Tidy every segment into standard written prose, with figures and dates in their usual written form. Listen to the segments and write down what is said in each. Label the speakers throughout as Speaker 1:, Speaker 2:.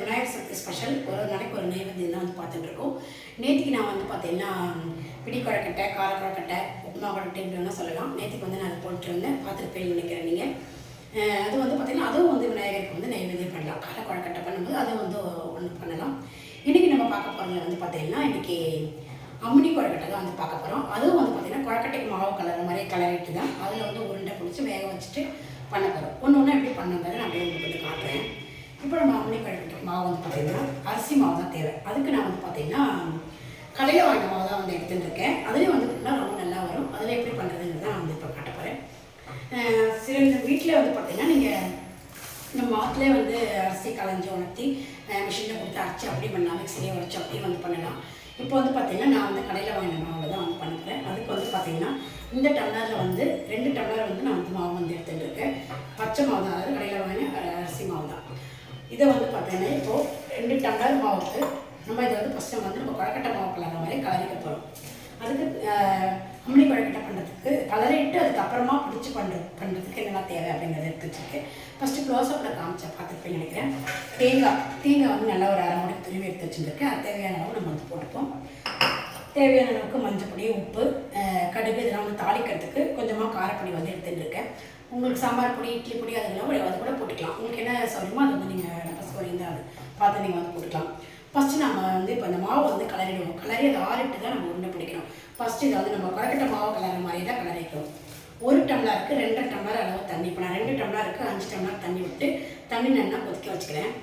Speaker 1: Vinayagar Chaturthi special ஒரு நாளைக்கு ஒரு நைவேத்தியம் தான் வந்து பார்த்துட்ருக்கோம். நேற்றுக்கு நான் வந்து பார்த்தீங்கன்னா பிடி குழக்கட்டை, கார குழக்கட்டை, உப்புமா குழக்கட்டை இப்படின்னா சொல்லலாம். நேற்றுக்கு வந்து நான் அதை போட்டுருந்தேன், பார்த்துருப்பேன்னு நினைக்கிறேன் நீங்கள். அது வந்து பார்த்திங்கன்னா அதுவும் வந்து விநாயகருக்கு வந்து நைவேத்தியம் பண்ணலாம். கார குழக்கட்டை பண்ணும்போது அதுவும் வந்து ஒன்று பண்ணலாம். இன்றைக்கி நம்ம பார்க்க போகிறதுல வந்து பார்த்திங்கன்னா இன்றைக்கி அம்மினி குழக்கட்டை தான் வந்து பார்க்க போகிறோம். அதுவும் வந்து பார்த்திங்கன்னா குழக்கட்டைக்கு மாவு கலர் மாதிரியே கலரிட்டு தான் அதில் வந்து உருண்டை பிடிச்சி வேக வச்சுட்டு பண்ண போகிறோம். ஒன்று ஒன்று எப்படி பண்ணுங்கிறது நான் அப்படியே உங்களுக்கு வந்து காட்டுறேன். இப்போ நம்ம அம்மினி குழக்கட்டைக்கு மாவு வந்து பார்த்திங்கன்னா அரிசி மாவு தான் தேவை. அதுக்கு நான் வந்து பார்த்திங்கன்னா கடையில் வாங்கின மாவு தான் வந்து எடுத்துட்டுருக்கேன். அதுலேயும் வந்து பார்த்திங்கன்னா ரொம்ப நல்லா வரும். அதில் எப்படி பண்ணுறதுன்னு தான் நான் வந்து இப்போ காட்ட போகிறேன். சில வீட்டில் வந்து பார்த்திங்கன்னா நீங்கள் இந்த மாவுலேயே வந்து அரிசி களைஞ்சி உணர்த்தி மிஷினில் கொடுத்து அரைச்சி அப்படி பண்ணலாம், மிக்சிலேயே உரைச்சி அப்படியே வந்து பண்ணலாம். இப்போ வந்து பார்த்திங்கன்னா நான் வந்து கடையில் வாங்கின மாவில் தான் வந்து பண்ணுறேன். அதுக்கு வந்து பார்த்திங்கன்னா இந்த டம்ளரில் வந்து 2 டம்ளர் வந்து நான் வந்து மாவு வந்து எடுத்துகிட்டு இருக்கேன். பச்சை மாவு தான், அதாவது கடையில் வாங்கின அரிசி மாவு தான். இதை வந்து பார்த்திங்கன்னா இப்போது 2 டம்ளர் மாவுக்கு நம்ம இதை வந்து ஃபஸ்ட்டு வந்து நம்ம குழக்கட்டை மாவு கலர மாதிரி கலரிக்க போகிறோம். அதுக்கு அம்மினி குழக்கட்டை பண்ணுறதுக்கு கலரிட்டு அதுக்கப்புறமா பிடிச்சி பண்ணுறதுக்கு என்னெல்லாம் தேவை அப்படிங்கிறத எடுத்து வச்சுருக்கேன். ஃபஸ்ட்டு க்ளோஸ்அப்பில் காமிச்சேன், பார்த்துருப்பேன் நினைக்கிறேன். தேங்காய் வந்து நல்லா ஒரு 1/2 மூடி துருவி எடுத்து வச்சுருக்கேன். அது தேவையான அளவு நம்ம வந்து போட்டுப்போம். தேவையான அளவுக்கு மஞ்சள் பொடி, உப்பு, கடுகு இதெல்லாம் வந்து தாளிக்கிறதுக்கு கொஞ்சமாக காரப்பொடி வந்து எடுத்துகிட்டு இருக்கேன். உங்களுக்கு சாம்பார் பொடி, இட்லி பொடி அதெல்லாம் அது கூட போட்டுக்கலாம். உங்களுக்கு என்ன சௌரியமோ அதை வந்து நீங்கள் நப்பஸ் பொரிந்து அது பார்த்து நீங்கள் வந்து போட்டுக்கலாம். ஃபஸ்ட்டு நம்ம வந்து இப்போ இந்த மாவு வந்து கலரிடுவோம். கலரி அதை ஆறிட்டு தான் நம்ம உருண்டை பிடிக்கணும். ஃபஸ்ட்டு இதை வந்து நம்ம குழக்கட்டை மாவு கலர மாதிரி தான் கலரிக்கணும். 1 டம்ளருக்கு 2 டம்ளர் அளவு தண்ணி. இப்போ நான் 2 டம்ளருக்கு 5 டம்ளர் தண்ணி விட்டு தண்ணி நல்லா கொதிக்க வச்சுக்கிறேன்.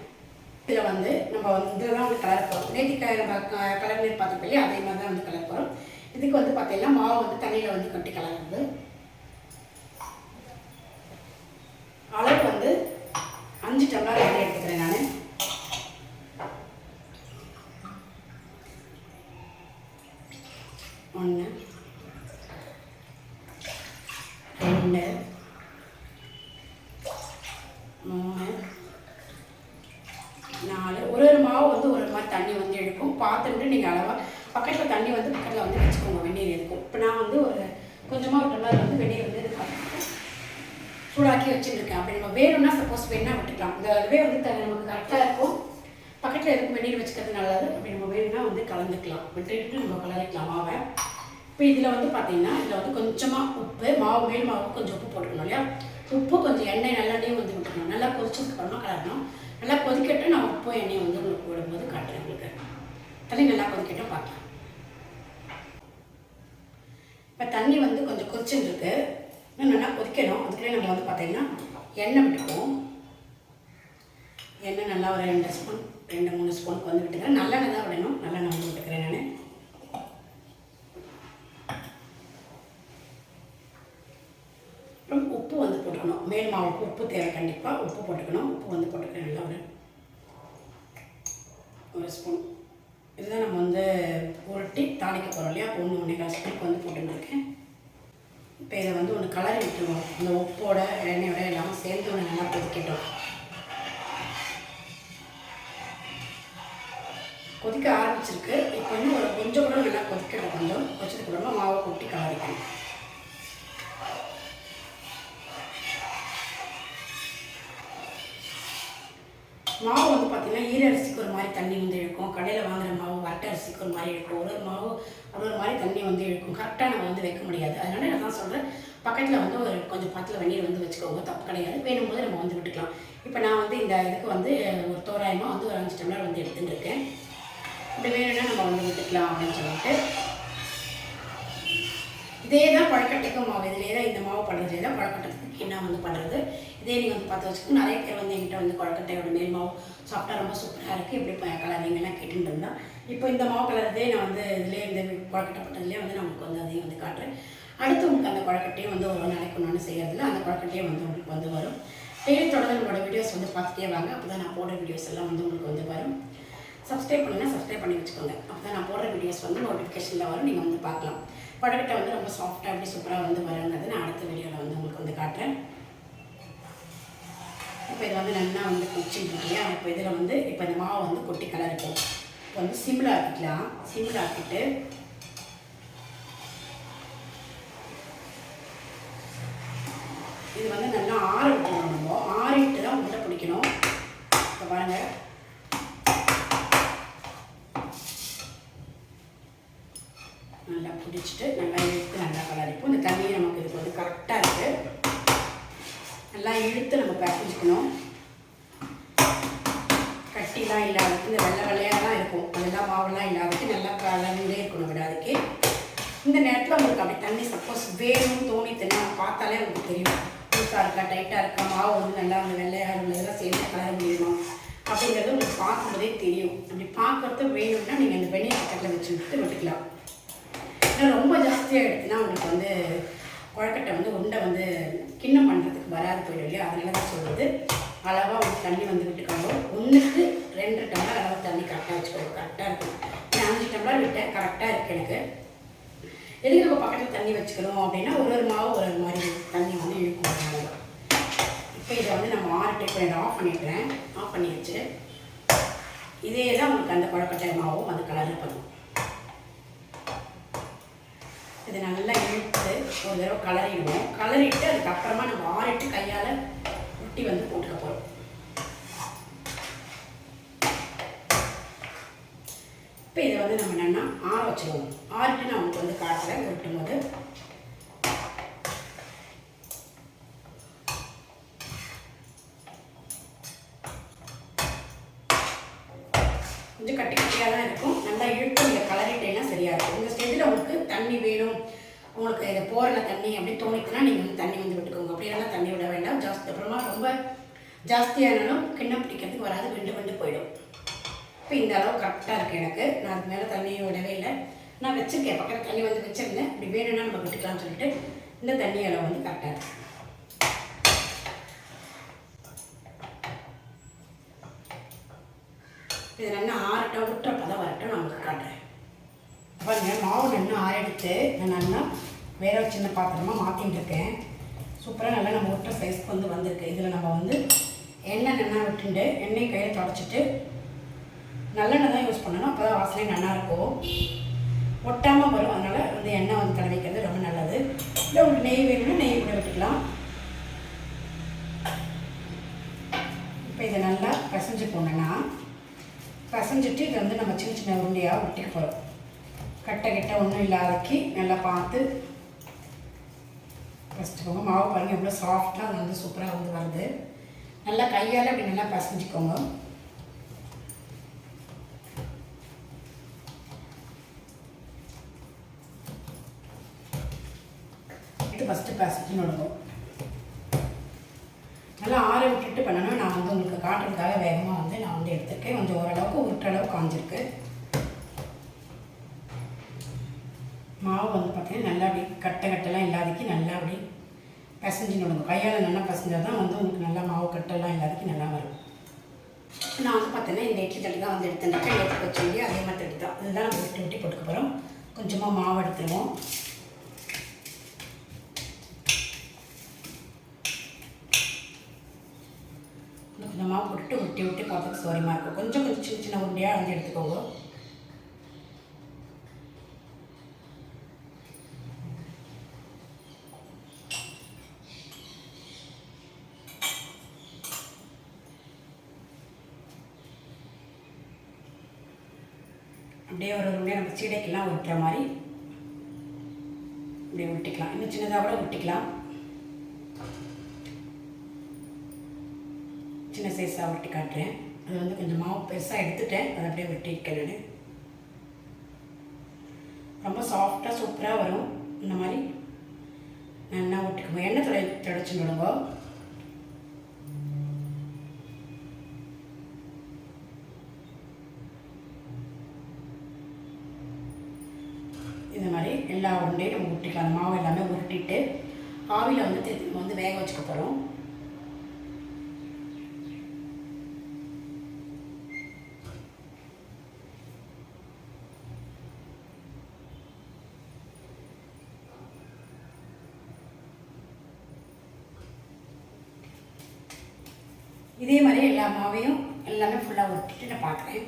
Speaker 1: இதில் வந்து நம்ம வந்து இதெல்லாம் வந்து கலர் போகிறோம். நேற்று நம்ம கலர் நீர் பார்த்துப்போம் இல்லையா, அதே மாதிரி தான் வந்து கலர் போகிறோம். இதுக்கு வந்து பார்த்தீங்கன்னா மாவு வந்து தண்ணியில் வந்து கொட்டி கலருது. அளவு வந்து 5 டம்ளர் வந்து எடுத்துக்கிறேன் நான். ஒன்று, 2, 3, 4. ஒரு மாவு வந்து ஒரு மாதிரி தண்ணி வந்து எடுக்கும். பார்த்துட்டு நீங்கள் அளவாக பக்கத்தில் தண்ணி வந்து பக்கத்தில் வந்து வச்சுக்கோங்க, வெந்நீர் இருக்கும். இப்போ நான் வந்து ஒரு கொஞ்சமாக ஒரு டம்ளர் வந்து வெந்நீர் வந்து இது சூடாக்கி வச்சுருக்கேன். அப்படி நம்ம வேணும்னா சப்போஸ் வேணா விட்டுக்கலாம். இந்த இதுவே வந்து நமக்கு கரெக்டாக இருக்கும். பக்கத்தில் எதுக்கும் வெந்நீர் வச்சுக்கிறது நல்லது. அப்படி நம்ம வேணும்னா வந்து கலந்துக்கலாம், விட்டுட்டு நம்ம கலரிக்கலாம் மாவை. இப்போ இதில் வந்து பார்த்திங்கன்னா இதில் வந்து கொஞ்சமாக உப்பு, மேல் மாவுக்கு கொஞ்சம் உப்பு போட்டுக்கணும் இல்லையா. உப்பு கொஞ்சம் எண்ணெய் நல்லெண்ணையும் வந்து விட்டுக்கணும். நல்லா கொதிச்சதுக்கு அப்புறமா கலரணும். நல்லா கொதிக்கட்டும். நான் உப்பு எண்ணெய் வந்து உங்களுக்கு விடும்போது காட்டுறேன். உங்களுக்கு தண்ணி நல்லா கொதிக்கட்டும், பார்க்கலாம். இப்போ தண்ணி வந்து கொஞ்சம் கொதிச்சுட்டு இருக்கு, இன்னும் நல்லா கொதிக்கணும். அதுக்குள்ளே நம்ம வந்து பார்த்திங்கன்னா எண்ணெய் விட்டுக்குவோம். எண்ணெய் நல்லா ஒரு 2 ஸ்பூன் 2-3 ஸ்பூனுக்கு வந்து விட்டுக்கிறேன். நல்லெண்ணெய் தான் விடணும். நல்லெண்ணெய் வந்து விட்டுக்கிறேன் நான். அப்புறம் உப்பு வந்து போட்டுக்கணும். மேல் மாவுக்கு உப்பு தேவை, கண்டிப்பாக உப்பு போட்டுக்கணும். உப்பு வந்து போட்டுக்கிறேன் நல்லா ஒரு ஸ்பூன். இதுதான் நம்ம வந்து உருட்டி தாளிக்க போகிறோம் இல்லையா. 1-1.25 ஸ்பூனுக்கு வந்து போட்டுருக்கேன். இப்போ இதை வந்து ஒன்று கலரி விட்டுருவோம். இந்த உப்போட எண்ணெயோட எல்லாமே சேர்ந்து ஒன்று நல்லா கொதிக்கட்டும். கொதிக்க ஆரம்பிச்சிருக்கு. இப்போ இன்னும் ஒரு கொஞ்சம் கூட நல்லா கொதிக்கணும். கொஞ்சம் கொதிச்சதுக்கு அப்புறமா மாவை கொட்டி கலரிக்கணும். மாவு வந்து பார்த்திங்கன்னா ஈர அரிசிக்கு ஒரு மாதிரி தண்ணி வந்து இழுக்கும். கடையில் வாங்குகிற மாவு வரட்டை அரிசிக்கு ஒரு மாதிரி இழுக்கும். ஒரு மாவு ஒரு மாதிரி தண்ணி வந்து இழுக்கும். கரெக்டாக நம்ம வந்து வைக்க முடியாது. அதனால நான் தான் சொல்கிறேன், பக்கத்தில் வந்து ஒரு கொஞ்சம் பத்தில் வெந்நீர் வந்து வச்சுக்கோங்க, தப்பு கிடையாது. வேணும்போது நம்ம வந்து விட்டுக்கலாம். இப்போ நான் வந்து இந்த இதுக்கு வந்து ஒரு தோராயமாக வந்து ஒரு 5 டம்ளர் வந்து எடுத்துகிட்டு இருக்கேன். இப்படி வேணும்னா நம்ம வந்து விட்டுக்கலாம் அப்படின்னு சொல்லிட்டு. இதே தான் குழக்கட்டைக்கும் மாவு. இதிலே தான் இந்த மாவு பண்ணுறது தான் குழக்கட்டைக்கு கிண்ணா வந்து பண்ணுறது. இதே நீங்கள் வந்து பார்த்து வச்சுக்கோங்க. நிறைய பேர் வந்து என்கிட்ட வந்து குழக்கட்டையோட மேல் மாவு சாப்பிட்டா ரொம்ப சூப்பராக இருக்குது, எப்படி கலரிங்கெல்லாம் கேட்டுட்டு இருந்தால். இப்போ இந்த மாவு கலர்தே நான் வந்து இதிலே இந்த குழக்கட்டை பண்ணதுலேயே வந்து நமக்கு வந்து அதையும் வந்து காட்டுறேன். அடுத்து உங்களுக்கு அந்த குழக்கட்டையும் வந்து ஒரு நாளைக்கு ஒன்று செய்கிறதுல அந்த குழக்கட்டையும் வந்து உங்களுக்கு வந்து வரும். டெய்லி தொடர்ந்து நம்மளோட வீடியோஸ் வந்து பார்த்துட்டே வாங்க. அப்போ தான் நான் போடுற வீடியோஸ் எல்லாம் வந்து உங்களுக்கு வந்து வரும். சப்ஸ்கிரைப் பண்ணுங்கள், சப்ஸ்கிரைப் பண்ணி வச்சுக்கோங்க. அப்போ தான் நான் போடுற வீடியோஸ் வந்து நோட்டிஃபிகேஷனில் வரும், நீங்கள் வந்து பார்க்கலாம். குழக்கட்டை வந்து ரொம்ப சாஃப்டாக அப்படி சூப்பராக வந்து வருங்கிறது நான் அடுத்த வீடியோவில் வந்து உங்களுக்கு வந்து காட்டுறேன். இப்போ இதை வந்து நல்லா வந்து கொச்சிட்டு இல்லையா. இப்போ இதில் வந்து இப்போ இந்த மாவை வந்து கொட்டி கலரிப்போம். இப்போ வந்து சிம்மில் ஆக்கிக்கலாம். சிம்மில் ஆக்கிட்டு இது வந்து நல்லா ஆற விட்டுணும். நம்ம ஆறிட்டு தான் உருண்டை பிடிக்கணும். இப்போ பாருங்கள், நல்லா பிடிச்சிட்டு நல்லா இழுத்து நல்லா கலரிப்போம். இந்த தண்ணியை நமக்கு இதுக்கு வந்து கரெக்டாக இருக்குது. நல்லா இழுத்து நம்ம பிசைஞ்சிக்கணும். கட்டிலாம் இல்லாததுக்கு இந்த வெள்ளை வெள்ளையாக தான் இருக்கும், அதெல்லாம் மாவுலாம் இல்லாததுக்கு நல்லா கலந்துட்டே இருக்கணும் விடாதுக்கு. இந்த நேரத்தில் உங்களுக்கு அப்படி தண்ணி சப்போஸ் வேணும்னு தோணித்துன்னா பார்த்தாலே உங்களுக்கு தெரியும் லூஸாக இருக்கா டைட்டாக இருக்கா, மாவு வந்து நல்லா அந்த வெள்ளையாக உள்ளதெல்லாம் சேர்ந்து கலர முடியணும் அப்படிங்கிறது உங்களுக்கு பார்க்கும்போதே தெரியும். அப்படி பார்க்கறது வேணும்னா நீங்கள் அந்த வெண்ணெய் பக்கத்தில் வச்சு விட்டு விட்டுக்கலாம். ஏன்னா ரொம்ப ஜாஸ்தியாக எடுத்துன்னா உங்களுக்கு வந்து குழக்கட்டை வந்து உண்டை வந்து கிண்ணம் பண்ணுறதுக்கு வராது போயிடும் இல்லையா, அதனால தான் சொல்கிறது. அளவாக வந்து தண்ணி வந்து விட்டுக்கோங்க. 1க்கு 2 டம்ளர் அளவு தண்ணி கரெக்டாக வச்சுக்கோங்க, கரெக்டாக இருக்கும். நான் 5 டம்ளர் விட்டேன், கரெக்டாக இருக்குது எனக்கு. எதுக்கு நம்ம பக்கத்தில் தண்ணி வச்சுக்கிறோம் அப்படின்னா ஒரு மாவு ஒரு மாதிரி தண்ணி வந்து இழுக்கும். இப்போ இதை வந்து நம்ம ஆறிட்டு இதை ஆஃப் பண்ணிடுறேன். ஆஃப் பண்ணியாச்சு. இதே தான் உங்களுக்கு அந்த குழக்கட்டை மாவும் அந்த கலரில் பண்ணும். இதை நல்லா இழுத்து ஒரு தடவை கலரிடுவோம். கலரிட்டு அதுக்கப்புறமா நம்ம ஆறிட்டு கையால் ரொட்டி வந்து போட்டுக்க போகிறோம். இப்போ இதை வந்து நம்ம என்னென்னா ஆற வச்சுருவோம். ஆறிட்டு நான் உங்களுக்கு வந்து காட்டுறேன் உருட்டும் போது. கொஞ்சம் கட்டி கட்டியாக தான் இருக்கும். நல்லா இழுத்து இந்த கலரிட்டேன்னா சரியாக இருக்கும். இந்த ஸ்டேஜில் உங்களுக்கு தண்ணி வேணும், உங்களுக்கு இதை போகிற தண்ணி அப்படி தோணிச்சுன்னா நீங்கள் வந்து தண்ணி வந்து விட்டுக்கோங்க. அப்படியெல்லாம் தண்ணி விட வேண்டாம். அப்புறமா ரொம்ப ஜாஸ்தியானாலும் கிண்ணம் பிடிக்கிறதுக்கு வராது, விண்டு போயிடும். இப்போ இந்த அளவு கரெக்டாக இருக்குது எனக்கு. நான் அதுக்கு மேலே தண்ணி விடவே இல்லை. நான் வச்சுருக்கேன், பக்கத்தில் தண்ணி வந்து வச்சுருந்தேன். இப்படி வேணும்னா நம்ம விட்டுக்கலாம்னு சொல்லிட்டு இந்த தண்ணி அளவு வந்து கரெக்டாக இருக்குது. இது நல்லா ஆறட்டும், விட்டுறப்ப தான் வரட்டும், நான் உங்களுக்கு காட்டுறேன். பாருங்க, மாவு நல்லா ஆறெடுத்து நான் நல்லா வேற ஒரு சின்ன பாத்திரமாக மாற்றிட்டு இருக்கேன். சூப்பராக நல்லா நம்ம விட்டுற சைஸ்க்கு வந்து வந்திருக்கு. இதில் நம்ம வந்து எண்ணெய் நல்லா விட்டுண்டு எண்ணெய் கையில் தொடச்சிட்டு நல்லெண்ணெய் தான் யூஸ் பண்ணணும், அப்போ தான் வாசனை நல்லாயிருக்கும், ஒட்டாமல் வரும். அதனால் வந்து எண்ணெய் வந்து தடவிக்கிறது ரொம்ப நல்லது. இல்லை உங்களுக்கு நெய் வேணும்னா நெய் கூட விட்டுக்கலாம். இப்போ இதை நல்லா பிசைஞ்சு போனோன்னா பிசைஞ்சிட்டு இதை வந்து நம்ம சின்ன சின்ன உருண்டையாக ஒட்டிக்க போகிறோம். கட்டை ஒன்றும் இல்லாதக்கு நல்லா பார்த்து பிசைச்சிக்கோங்க. மாவு பாருங்கள் எவ்வளோ சாஃப்டாக அது வந்து சூப்பராக வந்து வருது. நல்லா கையால் அப்படி நல்லா பிசைஞ்சிக்கோங்க. ஃபஸ்ட்டு பிசைஞ்சு விடுவோம். நல்லா ஆற விட்டுட்டு பண்ணணும். நான் வந்து உங்களுக்கு காட்டுறதுக்காக வேகமாக வந்து நான் வந்து எடுத்துருக்கேன். கொஞ்சம் ஓரளவுக்கு உருட்டளவு காஞ்சிருக்கு. மாவு வந்து பார்த்தீங்கன்னா நல்லா அப்படி கட்டெல்லாம் இல்லாதக்கு நல்லா அப்படி பிசைஞ்சு விடுங்க. கையால் நல்லா பிசைஞ்சால் தான் வந்து உங்களுக்கு நல்லா மாவு கட்டெல்லாம் இல்லாதக்கு நல்லா வரும். நான் வந்து பார்த்தீங்கன்னா இந்த இட்லி தட்டு தான் வந்து எடுத்துட்டேன். எடுத்து வச்சு இல்லையா, அதே மாதிரி தட்டு தான். இதுதான் நம்ம விட்டு போட்டுக்க போகிறோம். கொஞ்சமாக மாவு எடுத்துருவோம். கொஞ்சமாக போட்டு விட்டு பார்த்துட்டு சோரியமாக இருக்கும். கொஞ்சம் சின்ன சின்ன உருண்டையாக வந்து எடுத்துக்கோங்க. அப்படியே ஒரு உருண்டையாக நம்ம சீடைக்கெல்லாம் விட்டுற மாதிரி அப்படியே விட்டுக்கலாம். இன்னும் சின்னதாக கூட விட்டுக்கலாம். சின்ன சைஸாக வெட்டி காட்டுறேன். அது வந்து கொஞ்சம் மாவு பெருசாக எடுத்துட்டேன், அதை அப்படியே வெட்டியிருக்கேன். நான் ரொம்ப சாஃப்டாக சூப்பராக வரும். இந்த மாதிரி நல்லா ஒட்டிக்குவோம். எண்ணெய் தொடச்சி விடுங்க. இந்த மாதிரி எல்லா உருண்டையும் நம்ம உருட்டிக்கலாம். மாவு எல்லாமே உருட்டிட்டு ஆவியில் வந்து வேக வச்சுக்க போகிறோம். இதே மாதிரி எல்லா மாவையும் எல்லாமே ஃபுல்லாக ஒட்டிட்டு நான் பார்க்குறேன்.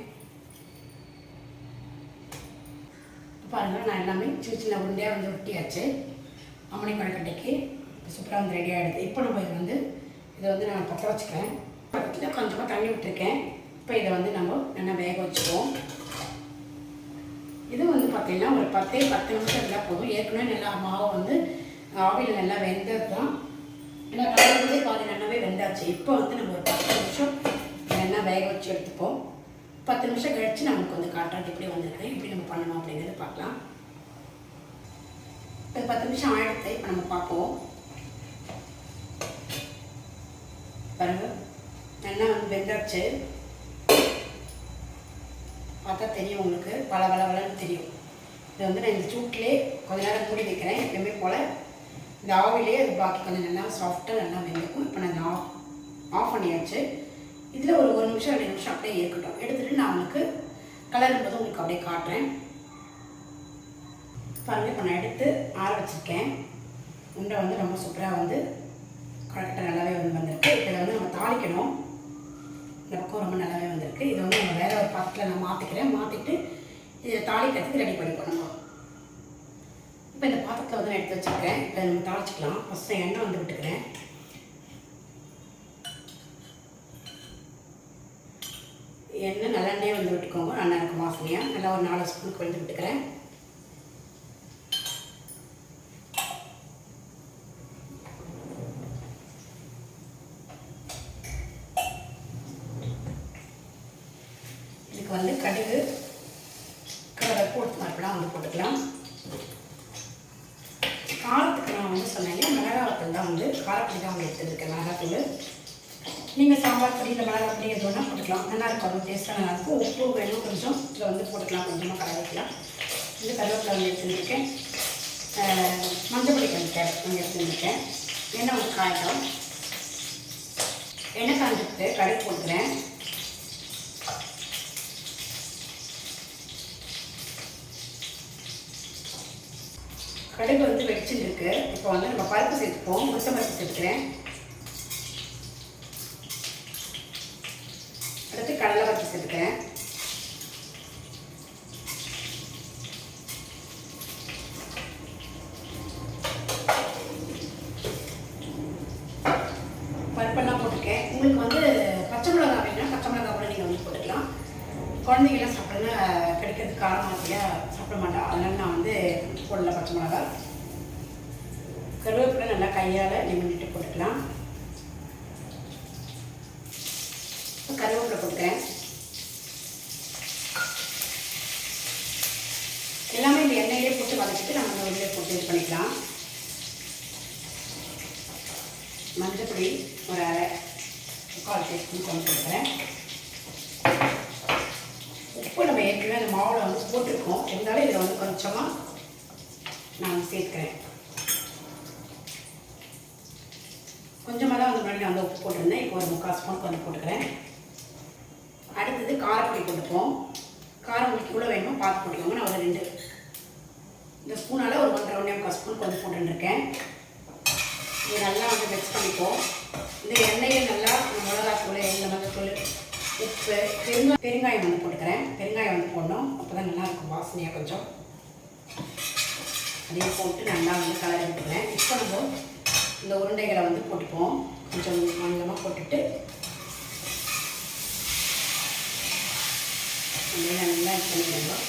Speaker 1: பாருங்கள், நான் எல்லாமே சின்ன சின்ன உருண்டையாக வந்து ஒட்டியாச்சு. அம்மணி கொழுக்கட்டைக்கு சூப்பராக வந்து ரெடி ஆகிடுது. இப்போ நம்ம இதை வந்து நான் பற்ற வச்சுக்கிறேன். பக்கத்தில் கொஞ்சமாக தண்ணி விட்டுருக்கேன். இப்போ இதை வந்து நம்ம நல்லா வேக வச்சுக்குவோம். இது வந்து பார்த்திங்கன்னா ஒரு 10 நிமிஷம் இருந்தால் போதும். ஏற்கனவே நல்லா மாவு வந்து ஆவியில் நல்லா வெந்தது தான். ஏன்னா கலரும்போதே பாதி நல்லாவே வெந்தாச்சு. இப்போ வந்து நம்ம ஒரு 10 நிமிஷம் நல்லா வேக வச்சு எடுத்துப்போம். 10 நிமிஷம் கழித்து நமக்கு வந்து காட்டுறது எப்படி வந்திருக்கு, எப்படி நம்ம பண்ணணும் அப்படிங்கிறத பார்க்கலாம். இப்போ 10 நிமிஷம் ஆகிடுத்து. இப்போ நம்ம பார்ப்போம். பாருங்க நல்லா வந்து வெந்தாச்சு. பார்த்தா தெரியும் உங்களுக்கு, வளன்னு தெரியும். இது வந்து நான் இந்த சூட்லேயே கொஞ்ச நேரம் மூடி வைக்கிறேன். எப்பயுமே போல் இந்த ஆவிலே அது பாக்கி கொஞ்சம் நல்லா சாஃப்டாக நல்லா வெந்திருக்கும். இப்போ நான் ஆஃப் பண்ணியாச்சு. இதில் ஒரு 1 நிமிஷம் 2 நிமிஷம் அப்படியே இருக்கட்டும். எடுத்துகிட்டு நான் உங்களுக்கு கலரும் போது உங்களுக்கு அப்படியே காட்டுறேன். பாருங்கள், இப்போ நான் எடுத்து ஆற வச்சுருக்கேன். உண்டை வந்து ரொம்ப சூப்பராக வந்து கரெக்டாக நல்லாவே வந்திருக்கு. இதை வந்து நம்ம தாளிக்கணும். இந்த பக்கம் ரொம்ப நல்லாவே வந்திருக்கு. இதை வந்து நம்ம வேறு ஒரு பாத்திரத்தில் நான் மாற்றிட்டு இதை தாளிக்கிறதுக்கு ரெடி பண்ணி பண்ணணும். இப்போ இந்த பாத்திரத்தில் வந்து நான் எடுத்து வச்சுருக்கேன். இப்போ நம்ம தாளிச்சிக்கலாம். ஃபஸ்ட்டு எண்ணெய் வந்து விட்டுக்கிறேன். எண்ணெய் நல்லெண்ணெயே வந்து விட்டுக்கோங்க, நல்லா இருக்கும் வாசனையாக. நல்லா ஒரு 4 ஸ்பூனுக்கு வந்து விட்டுக்கிறேன். இதுக்கு வந்து கடுகு கடலைப்பூ மறுபடியும் வந்து போட்டுக்கலாம். காரத்துக்கு நான் வந்து சொன்னேன் மிளகாத்தூள் தான் வந்து காரப்பொடி தான் வந்து எடுத்துருக்கேன். மிளகாத்தூள் நீங்கள் சாம்பார் பொடி இல்லை மிளகா பொடி எது வேணால் போட்டுக்கலாம். நல்லாயிருக்கும், அது டேஸ்ட்டாக நல்லாயிருக்கும். உப்பு வேணும் கொஞ்சம் இதில் வந்து போட்டுக்கலாம், கொஞ்சமாக கலர் வைக்கலாம். இது கருவேப்பிலை வந்து எடுத்துருக்கேன். மஞ்சள் பொடி கொஞ்சம் கேரட் வந்து எடுத்துருக்கேன். எண்ணெய் வந்து காய்க்கும். எண்ணெய் காய்ஞ்சிட்டு கடுகு போட்டுக்கிறேன். கடுகு வந்து வெடிச்சுட்டு இருக்கு. இப்போ வந்து நம்ம பருப்பு சேர்த்துப்போம். முட்டை பருப்பு சேர்த்துக்கிறேன். அடுத்து கடலை பருப்பு சேர்த்துக்கிறேன். பருப்பெல்லாம் போட்டிருக்கேன். உங்களுக்கு வந்து பச்சை மிளகா வேணும்னா பச்சை மிளகா கூட நீங்கள் வந்து போட்டுக்கலாம். குழந்தைங்களாம் சாப்பிட்றதுனா கிடைக்கிறது காரமாக இருக்கையா சாப்பிட மாட்டேன், அதனால நான் வந்து போடல பச்சை மிளகா. கருவேப்பிலை நல்லா கையால் நிமிட்டு போட்டுக்கலாம். கருவேப்பிலை போட்டுக்கிறேன். எல்லாமே இந்த எண்ணெயிலே போட்டு வதக்கிட்டு நம்ம இந்த வெளியே போட்டு இது பண்ணிக்கலாம். மஞ்சள் பொடி ஒரு 1/4 டீஸ்பூன் கொண்டு போட்டுக்கிறேன். உப்பு நம்ம ஏற்கனவே அந்த மாவில் வந்து போட்டிருக்கோம், இருந்தாலும் இதில் வந்து கொஞ்சமாக நான் சேர்த்துக்கிறேன். கொஞ்சமாக தான் வந்து முன்னாடி நான் வந்து உப்பு போட்டிருந்தேன். இப்போ ஒரு 3/4 ஸ்பூன் கொஞ்சம் போட்டுக்கிறேன். அடுத்தது காரப்பொடி போட்டுப்போம். காரம் உங்களுக்கு இவ்வளோ வேணுமோ பார்த்து போட்டுக்கோங்க. நான் ஒரு 2 இந்த ஸ்பூனால் ஒரு 1.5 ஸ்பூன் கொஞ்சம் போட்டுருக்கேன். இது நல்லா வந்து மிக்ஸ் பண்ணிப்போம். இந்த எண்ணெயை நல்லா மிளகாத்தூள், எண்ணெய் மஞ்சத்தூள், உப்பு, பெருங்காயம் வந்து போட்டுக்கிறேன். பெருங்காயம் வந்து போடணும், அப்போ தான் நல்லாயிருக்கும் வாசனையாக கொஞ்சம். அதையும் போட்டு நல்லா வந்து கலரி விட்டுக்கிறேன். இப்போ நம்ம இந்த உருண்டைகளை வந்து போட்டுப்போம். கொஞ்சம் மஞ்சமாக போட்டுட்டு நல்லா இது பண்ணிக்கலாம்.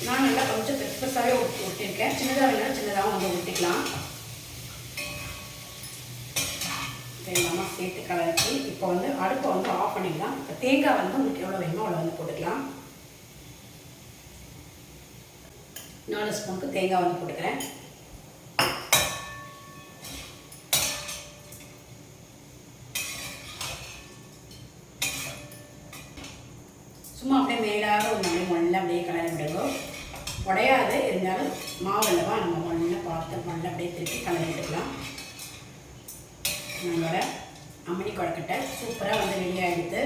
Speaker 1: நான் நல்லா கொஞ்சம் பெருசாகவே ஊற்றிருக்கேன். சின்னதாக வேணாலும் சின்னதாகவும் வந்து ஊற்றிக்கலாம். எல்லாமே சேர்த்து கலக்கி இப்போ வந்து அடுப்பை வந்து ஆஃப் பண்ணிடலாம். இப்போ தேங்காய் வந்து உங்களுக்கு எவ்வளோ வேணுமோ அவ்வளோ வந்து போட்டுக்கலாம். 4 ஸ்பூனுக்கு தேங்காய் வந்து போட்டுக்கிறேன். சும்மா அப்படியே மேலாக ஒரு நல்ல மொல்ல அப்படியே கலரி விடுவோம். உடையாது, இருந்தாலும் மாவு அல்லவா நம்ம மொல்ல பார்த்து மொல்ல அப்படியே திருப்பி கலரி விட்டுக்கலாம். நம்மளோட அம்மணி கொழுக்கட்டை சூப்பராக வந்து ரெடி ஆகிடுது.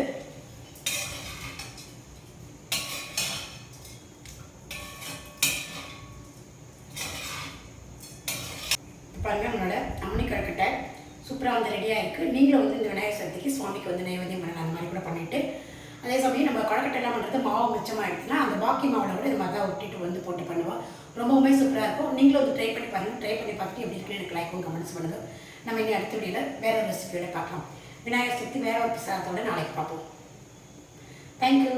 Speaker 1: பாருங்கள், நம்மளோட அம்மணி கொழுக்கட்டை சூப்பராக வந்து ரெடியாக இருக்குது. நீங்களும் வந்து இந்த விநாயகர் சதுர்த்திக்கு சுவாமிக்கு வந்து நைவேத்தியம் பண்ணலாம். அந்த மாதிரி கூட பண்ணிவிட்டு அதே சமயம் நம்ம கொழக்கட்டைலாம் பண்ணுறது மாவு மிச்சமாகிடுச்சுன்னா அந்த பாக்கி மாவில் கூட இது மாதிரி தான் ஒட்டிட்டு வந்து போட்டு பண்ணுவோம். ரொம்பவுமே சூப்பராக இருக்கும். நீங்களும் வந்து ட்ரை பண்ணி பாருங்கள். ட்ரை பண்ணி பார்த்துட்டு எப்படி இருக்குன்னு எனக்கு லைக்கும் கமெண்ட்ஸ் பண்ணுங்கள். நம்ம இனி அடுத்த வீடியோவில் வேற ஒரு ரெசிபியோட பார்க்கலாம். விநாயகர் சதுர்த்தி வேற ஒரு பிரசாதத்தோட நாளைக்கு பார்ப்போம். தேங்க்யூ.